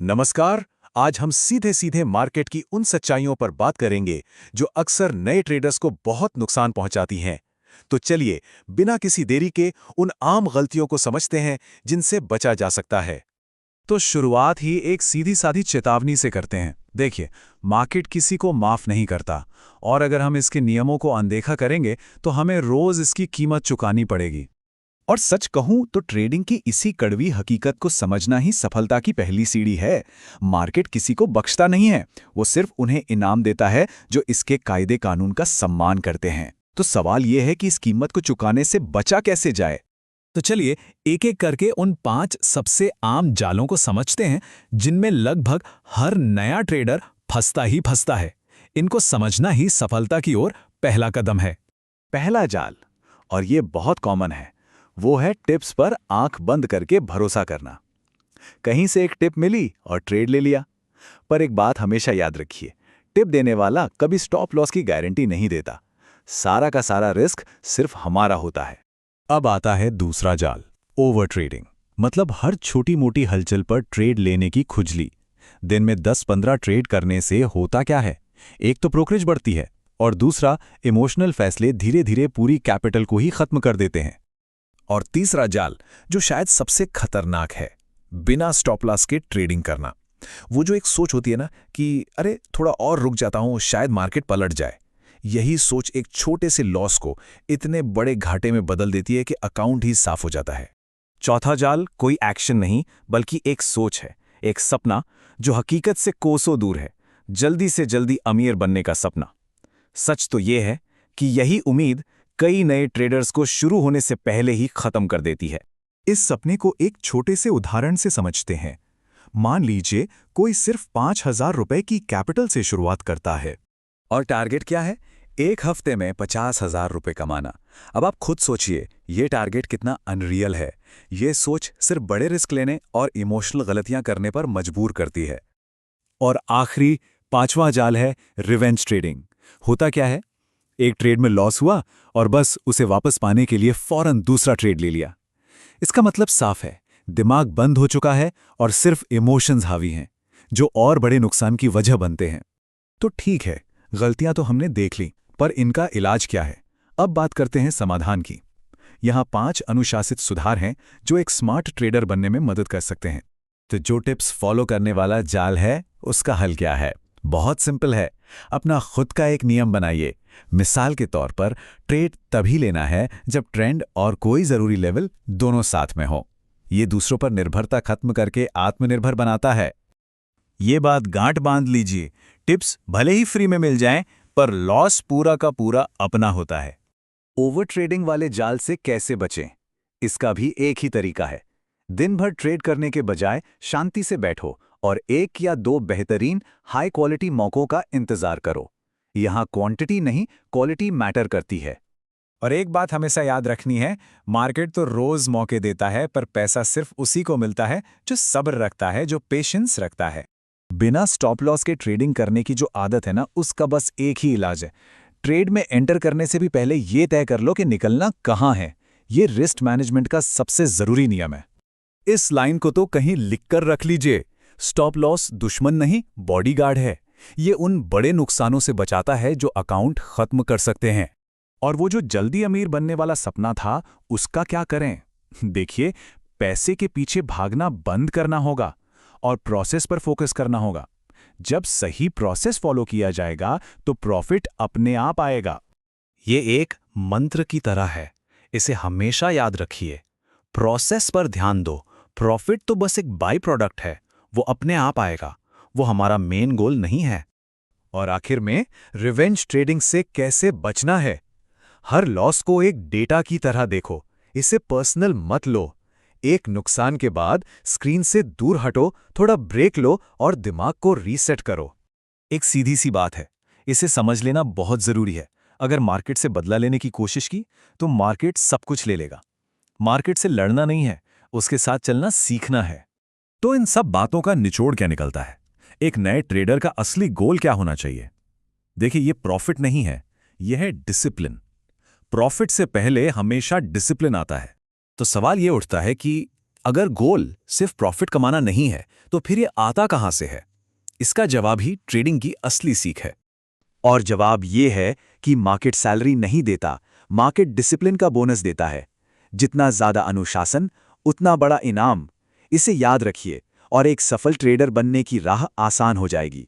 नमस्कार। आज हम सीधे सीधे मार्केट की उन सच्चाइयों पर बात करेंगे जो अक्सर नए ट्रेडर्स को बहुत नुकसान पहुंचाती हैं। तो चलिए, बिना किसी देरी के उन आम गलतियों को समझते हैं जिनसे बचा जा सकता है। तो शुरुआत ही एक सीधी साधी चेतावनी से करते हैं। देखिए, मार्केट किसी को माफ नहीं करता, और अगर हम इसके नियमों को अनदेखा करेंगे तो हमें रोज इसकी कीमत चुकानी पड़ेगी। और सच कहूं तो ट्रेडिंग की इसी कड़वी हकीकत को समझना ही सफलता की पहली सीढ़ी है। मार्केट किसी को बख्शता नहीं है, वो सिर्फ उन्हें इनाम देता है जो इसके कायदे कानून का सम्मान करते हैं। तो सवाल यह है कि इस कीमत को चुकाने से बचा कैसे जाए। तो चलिए, एक एक करके उन 5 सबसे आम जालों को समझते हैं जिनमें लगभग हर नया ट्रेडर फंसता ही फंसता है। इनको समझना ही सफलता की ओर पहला कदम है। पहला जाल, और ये बहुत कॉमन है, वो है टिप्स पर आंख बंद करके भरोसा करना। कहीं से एक टिप मिली और ट्रेड ले लिया। पर एक बात हमेशा याद रखिए, टिप देने वाला कभी स्टॉप लॉस की गारंटी नहीं देता। सारा का सारा रिस्क सिर्फ हमारा होता है। अब आता है दूसरा जाल, ओवर ट्रेडिंग। मतलब हर छोटी मोटी हलचल पर ट्रेड लेने की खुजली। दिन में 10-15 ट्रेड करने से होता क्या है? एक तो ब्रोकरेज बढ़ती है, और दूसरा इमोशनल फैसले धीरे धीरे पूरी कैपिटल को ही खत्म कर देते हैं। और तीसरा जाल, जो शायद सबसे खतरनाक है, बिना स्टॉप लॉस के ट्रेडिंग करना। वो जो एक सोच होती है ना कि अरे थोड़ा और रुक जाता हूं, शायद मार्केट पलट जाए। यही सोच एक छोटे से लॉस को इतने बड़े घाटे में बदल देती है कि अकाउंट ही साफ हो जाता है। चौथा जाल कोई एक्शन नहीं, बल्कि एक सोच है, एक सपना जो हकीकत से कोसों दूर है। जल्दी से जल्दी अमीर बनने का सपना। सच तो ये है कि यही उम्मीद कई नए ट्रेडर्स को शुरू होने से पहले ही खत्म कर देती है। इस सपने को एक छोटे से उदाहरण से समझते हैं। मान लीजिए कोई सिर्फ 5,000 रुपए की कैपिटल से शुरुआत करता है। और टारगेट क्या है? एक हफ्ते में 50,000 रुपए कमाना। अब आप खुद सोचिए, ये टारगेट कितना अनरियल है। ये सोच सिर्फ बड़े रिस्क लेने और इमोशनल गलतियां करने पर मजबूर करती है। और आखिरी 5वां जाल है रिवेंज ट्रेडिंग। होता क्या है? एक ट्रेड में लॉस हुआ और बस उसे वापस पाने के लिए फौरन दूसरा ट्रेड ले लिया। इसका मतलब साफ है, दिमाग बंद हो चुका है और सिर्फ इमोशंस हावी हैं, जो और बड़े नुकसान की वजह बनते हैं। तो ठीक है, गलतियां तो हमने देख ली, पर इनका इलाज क्या है? अब बात करते हैं समाधान की। यहाँ 5 अनुशासित सुधार हैं जो एक स्मार्ट ट्रेडर बनने में मदद कर सकते हैं। तो जो टिप्स फॉलो करने वाला जाल है, उसका हल क्या है? बहुत सिंपल है। अपना खुद का एक नियम बनाइए। मिसाल के तौर पर, ट्रेड तभी लेना है जब ट्रेंड और कोई जरूरी लेवल दोनों साथ में हो। ये दूसरों पर निर्भरता खत्म करके आत्मनिर्भर बनाता है। ये बात गांठ बांध लीजिए, टिप्स भले ही फ्री में मिल जाएं, पर लॉस पूरा का पूरा अपना होता है। ओवर ट्रेडिंग वाले जाल से कैसे बचें? इसका भी एक ही तरीका है। दिन भर ट्रेड करने के बजाय शांति से बैठो और 1 या 2 बेहतरीन हाई क्वालिटी मौकों का इंतजार करो। यहाँ क्वांटिटी नहीं, क्वालिटी मैटर करती है। और एक बात हमेशा याद रखनी है, मार्केट तो रोज मौके देता है, पर पैसा सिर्फ उसी को मिलता है जो सब्र रखता है, जो पेशेंस रखता है। बिना स्टॉप लॉस के ट्रेडिंग करने की जो आदत है ना, उसका बस एक ही इलाज है। ट्रेड में एंटर करने से भी पहले ये तय कर लो कि निकलना कहाँ है। ये रिस्क मैनेजमेंट का सबसे जरूरी नियम है। इस लाइन को तो कहीं लिखकर रख लीजिए। स्टॉप लॉस दुश्मन नहीं, बॉडीगार्ड है। ये उन बड़े नुकसानों से बचाता है जो अकाउंट खत्म कर सकते हैं। और वो जो जल्दी अमीर बनने वाला सपना था, उसका क्या करें? देखिए, पैसे के पीछे भागना बंद करना होगा और प्रोसेस पर फोकस करना होगा। जब सही प्रोसेस फॉलो किया जाएगा तो प्रॉफिट अपने आप आएगा। ये एक मंत्र की तरह है, इसे हमेशा याद रखिए। प्रोसेस पर ध्यान दो, प्रॉफिट तो बस एक बाई प्रोडक्ट है, वो अपने आप आएगा। वो हमारा मेन गोल नहीं है। और आखिर में, रिवेंज ट्रेडिंग से कैसे बचना है? हर लॉस को एक डेटा की तरह देखो, इसे पर्सनल मत लो। एक नुकसान के बाद स्क्रीन से दूर हटो, थोड़ा ब्रेक लो और दिमाग को रीसेट करो। एक सीधी सी बात है, इसे समझ लेना बहुत जरूरी है। अगर मार्केट से बदला लेने की कोशिश की तो मार्केट सब कुछ ले लेगा। मार्केट से लड़ना नहीं है, उसके साथ चलना सीखना है। तो इन सब बातों का निचोड़ क्या निकलता है? एक नए ट्रेडर का असली गोल क्या होना चाहिए? देखिए, ये प्रॉफिट नहीं है, यह है डिसिप्लिन। प्रॉफिट से पहले हमेशा डिसिप्लिन आता है। तो सवाल यह उठता है कि अगर गोल सिर्फ प्रॉफिट कमाना नहीं है तो फिर ये आता कहाँ से है? इसका जवाब ही ट्रेडिंग की असली सीख है। और जवाब ये है कि मार्केट सैलरी नहीं देता, मार्केट डिसिप्लिन का बोनस देता है। जितना ज़्यादा अनुशासन, उतना बड़ा इनाम। इसे याद रखिए और एक सफल ट्रेडर बनने की राह आसान हो जाएगी।